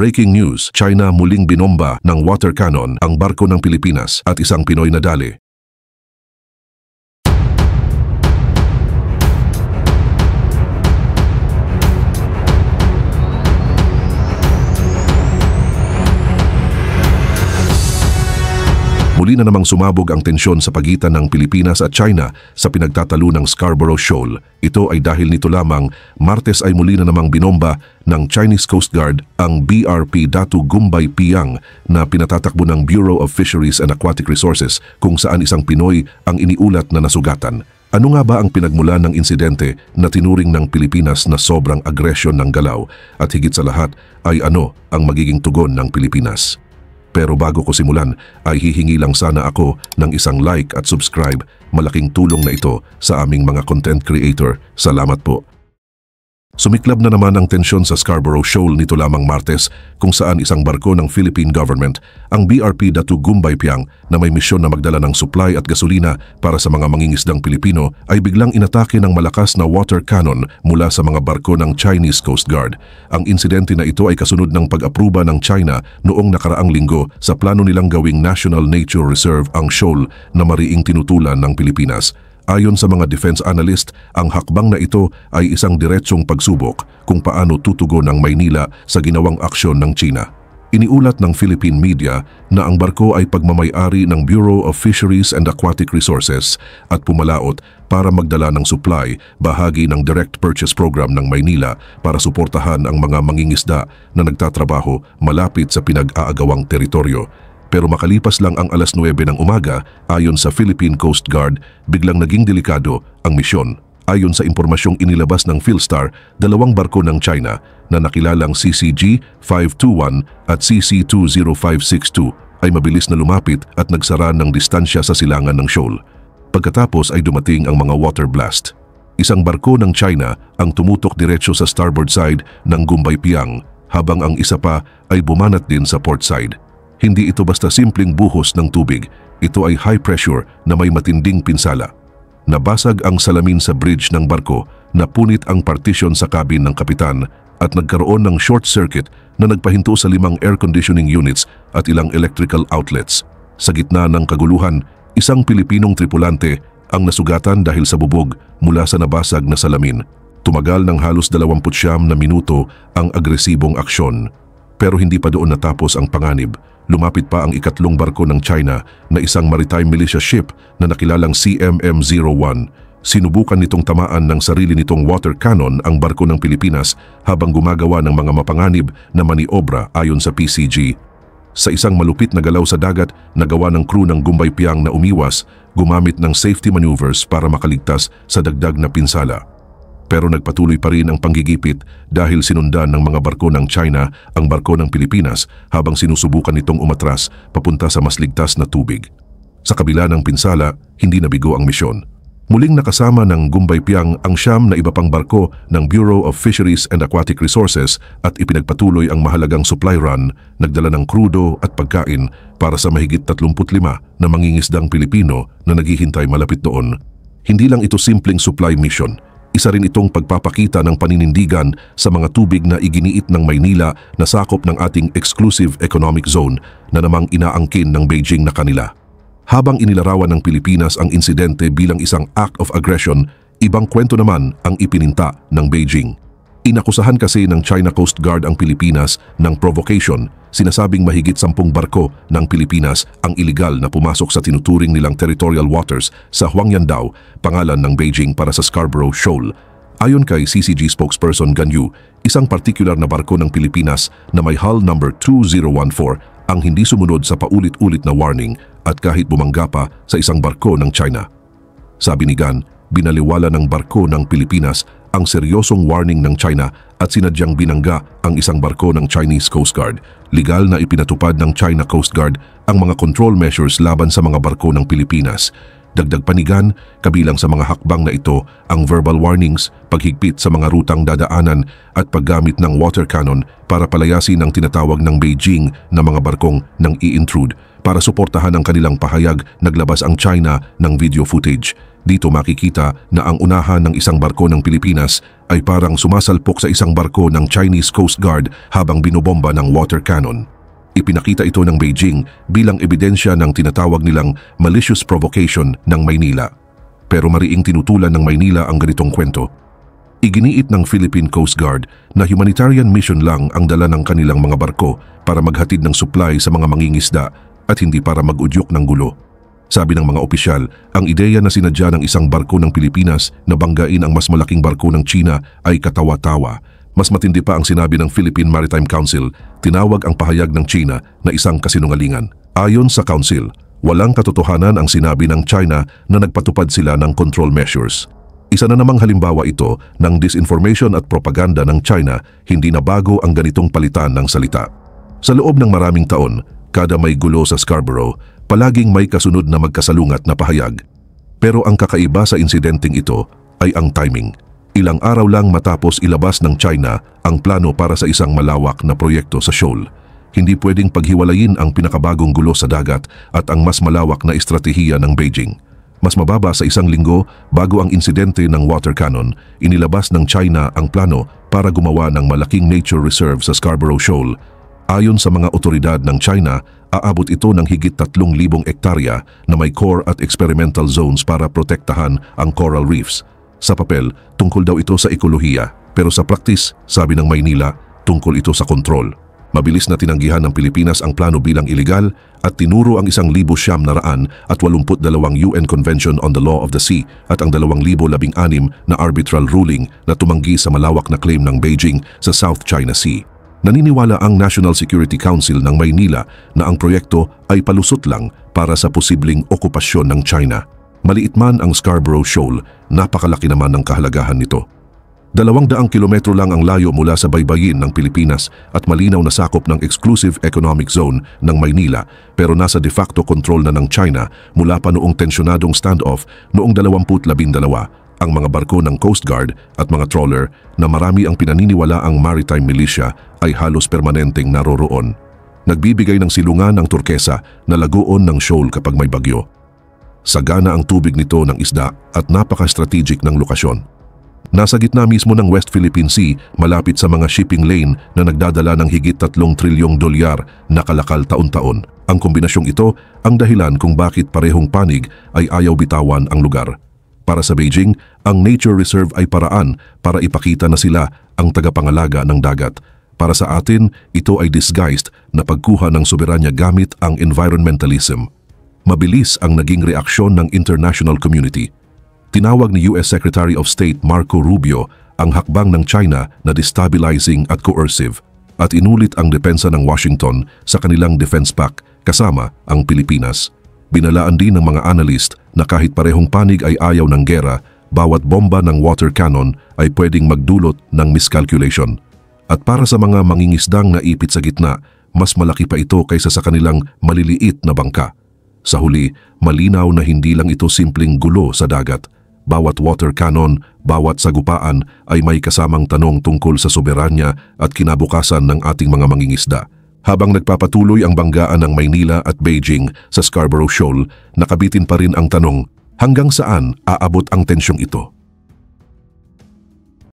Breaking news, China muling binomba ng water cannon ang barko ng Pilipinas at isang Pinoy nadali. Muli na namang sumabog ang tensyon sa pagitan ng Pilipinas at China sa pinagtatalo ng Scarborough Shoal. Ito ay dahil nito lamang, Martes ay muli na namang binomba ng Chinese Coast Guard ang BRP Datu Gumbay Piang na pinatatakbo ng Bureau of Fisheries and Aquatic Resources kung saan isang Pinoy ang iniulat na nasugatan. Ano nga ba ang pinagmulan ng insidente na tinuring ng Pilipinas na sobrang agresyon ng galaw at higit sa lahat ay ano ang magiging tugon ng Pilipinas? Pero bago ko simulan ay hihingi lang sana ako ng isang like at subscribe. Malaking tulong na ito sa aming mga content creator. Salamat po. Sumiklab na naman ang tensyon sa Scarborough Shoal nito lamang Martes kung saan isang barko ng Philippine government, ang BRP Datu Gumbay Piang na may misyon na magdala ng supply at gasolina para sa mga mangingisdang Pilipino ay biglang inatake ng malakas na water cannon mula sa mga barko ng Chinese Coast Guard. Ang insidente na ito ay kasunod ng pag-apruba ng China noong nakaraang linggo sa plano nilang gawing National Nature Reserve ang shoal na mariing tinutulan ng Pilipinas. Ayon sa mga defense analyst, ang hakbang na ito ay isang diretsong pagsubok kung paano tutugon ng Maynila sa ginawang aksyon ng China. Iniulat ng Philippine media na ang barko ay pagmamay-ari ng Bureau of Fisheries and Aquatic Resources at pumalaot para magdala ng supply, bahagi ng Direct Purchase Program ng Maynila para suportahan ang mga mangingisda na nagtatrabaho malapit sa pinag-aagawang teritoryo. Pero makalipas lang ang alas 9 ng umaga, ayon sa Philippine Coast Guard, biglang naging delikado ang misyon. Ayon sa impormasyong inilabas ng Philstar, dalawang barko ng China na nakilalang CCG-521 at CC-20562 ay mabilis na lumapit at nagsara ng distansya sa silangan ng shoal. Pagkatapos ay dumating ang mga water blast. Isang barko ng China ang tumutok diretso sa starboard side ng Gumbay Piang, habang ang isa pa ay bumanat din sa port side. Hindi ito basta simpleng buhos ng tubig, ito ay high pressure na may matinding pinsala. Nabasag ang salamin sa bridge ng barko, napunit ang partition sa cabin ng kapitan at nagkaroon ng short circuit na nagpahinto sa 5 air conditioning units at ilang electrical outlets. Sa gitna ng kaguluhan, isang Pilipinong tripulante ang nasugatan dahil sa bubog mula sa nabasag na salamin. Tumagal ng halos 29 na minuto ang agresibong aksyon. Pero hindi pa doon natapos ang panganib. Lumapit pa ang ikatlong barko ng China na isang maritime militia ship na nakilalang CMM-01. Sinubukan nitong tamaan ng sarili nitong water cannon ang barko ng Pilipinas habang gumagawa ng mga mapanganib na maniobra ayon sa PCG. Sa isang malupit na galaw sa dagat, nagawa ng crew ng Gumbay Piang na umiwas, gumamit ng safety maneuvers para makaligtas sa dagdag na pinsala. Pero nagpatuloy pa rin ang panggigipit dahil sinundan ng mga barko ng China ang barko ng Pilipinas habang sinusubukan nitong umatras papunta sa mas ligtas na tubig. Sa kabila ng pinsala, hindi nabigo ang misyon. Muling nakasama ng Gumbay Piang ang 9 na iba pang barko ng Bureau of Fisheries and Aquatic Resources at ipinagpatuloy ang mahalagang supply run, nagdala ng krudo at pagkain para sa mahigit 35 na mangingisdang Pilipino na naghihintay malapit doon. Hindi lang ito simpleng supply mission. Isa rin itong pagpapakita ng paninindigan sa mga tubig na iginiit ng Maynila na sakop ng ating exclusive economic zone na namang inaangkin ng Beijing na kanila. Habang inilarawan ng Pilipinas ang insidente bilang isang act of aggression, ibang kwento naman ang ipininta ng Beijing. Inakusahan kasi ng China Coast Guard ang Pilipinas ng provocation, sinasabing mahigit 10 barko ng Pilipinas ang iligal na pumasok sa tinuturing nilang territorial waters sa Huangyandao, pangalan ng Beijing para sa Scarborough Shoal. Ayon kay CCG spokesperson Gan Yu, isang partikular na barko ng Pilipinas na may hull number 2014 ang hindi sumunod sa paulit-ulit na warning at kahit bumangga pa sa isang barko ng China. Sabi ni Gan, binaliwala ng barko ng Pilipinas ang seryosong warning ng China at sinadyang binangga ang isang barko ng Chinese Coast Guard. Legal na ipinatupad ng China Coast Guard ang mga control measures laban sa mga barko ng Pilipinas. Dagdag panigan, kabilang sa mga hakbang na ito ang verbal warnings, paghigpit sa mga rutang dadaanan at paggamit ng water cannon para palayasin ang tinatawag ng Beijing na mga barkong nang i-intrude. Para suportahan ang kanilang pahayag, naglabas ang China ng video footage. Dito makikita na ang unahan ng isang barko ng Pilipinas ay parang sumasalpok sa isang barko ng Chinese Coast Guard habang binobomba ng water cannon. Ipinakita ito ng Beijing bilang ebidensya ng tinatawag nilang malicious provocation ng Maynila. Pero mariing tinutulan ng Maynila ang ganitong kwento. Iginiit ng Philippine Coast Guard na humanitarian mission lang ang dala ng kanilang mga barko para maghatid ng supply sa mga mangingisda at hindi para mag-udyok ng gulo. Sabi ng mga opisyal, ang ideya na sinadya ng isang barko ng Pilipinas na banggain ang mas malaking barko ng China ay katawa-tawa. Mas matindi pa ang sinabi ng Philippine Maritime Council, tinawag ang pahayag ng China na isang kasinungalingan. Ayon sa Council, walang katotohanan ang sinabi ng China na nagpatupad sila ng control measures. Isa na namang halimbawa ito ng disinformation at propaganda ng China, hindi na bago ang ganitong palitan ng salita. Sa loob ng maraming taon, kada may gulo sa Scarborough, palaging may kasunod na magkasalungat na pahayag. Pero ang kakaiba sa insidenteng ito ay ang timing. Ilang araw lang matapos ilabas ng China ang plano para sa isang malawak na proyekto sa shoal. Hindi pwedeng paghiwalayin ang pinakabagong gulo sa dagat at ang mas malawak na estratehiya ng Beijing. Mas mababa sa isang linggo bago ang insidente ng water cannon, inilabas ng China ang plano para gumawa ng malaking nature reserve sa Scarborough Shoal. Ayon sa mga otoridad ng China, aabot ito ng higit 3,000 ektarya na may core at experimental zones para protektahan ang coral reefs. Sa papel, tungkol daw ito sa ekolohiya, pero sa praktis, sabi ng Maynila, tungkol ito sa kontrol. Mabilis na tinanggihan ng Pilipinas ang plano bilang iligal at tinuro ang 1,982 UN Convention on the Law of the Sea at ang 2016 na arbitral ruling na tumanggi sa malawak na claim ng Beijing sa South China Sea. Naniniwala ang National Security Council ng Maynila na ang proyekto ay palusot lang para sa posibleng okupasyon ng China. Maliit man ang Scarborough Shoal, napakalaki naman ang kahalagahan nito. 200 kilometro lang ang layo mula sa baybayin ng Pilipinas at malinaw na sakop ng Exclusive Economic Zone ng Maynila, pero nasa de facto control na ng China mula pa noong tensyonadong standoff noong 2012. Ang mga barko ng Coast Guard at mga trawler na marami ang pinaniniwala ang maritime militia ay halos permanenteng naroroon. Nagbibigay ng silungan ng turkesa na lagoon ng shoal kapag may bagyo. Sagana ang tubig nito ng isda at napaka-strategic ng lokasyon. Nasa gitna mismo ng West Philippine Sea, malapit sa mga shipping lane na nagdadala ng higit 3 trilyong dolyar na kalakal taon-taon. Ang kombinasyong ito ang dahilan kung bakit parehong panig ay ayaw bitawan ang lugar. Para sa Beijing, ang nature reserve ay paraan para ipakita na sila ang tagapangalaga ng dagat. Para sa atin, ito ay disguised na pagkuha ng soberanya gamit ang environmentalism. Mabilis ang naging reaksyon ng international community. Tinawag ni US Secretary of State Marco Rubio ang hakbang ng China na destabilizing at coercive at inulit ang depensa ng Washington sa kanilang defense pact kasama ang Pilipinas. Binalaan din ng mga analyst na kahit parehong panig ay ayaw ng gera, bawat bomba ng water cannon ay pwedeng magdulot ng miscalculation. At para sa mga mangingisdang naipit sa gitna, mas malaki pa ito kaysa sa kanilang maliliit na bangka. Sa huli, malinaw na hindi lang ito simpleng gulo sa dagat. Bawat water cannon, bawat sagupaan ay may kasamang tanong tungkol sa soberanya at kinabukasan ng ating mga mangingisda. Habang nagpapatuloy ang banggaan ng Maynila at Beijing sa Scarborough Shoal, nakabitin pa rin ang tanong, hanggang saan aabot ang tensyong ito?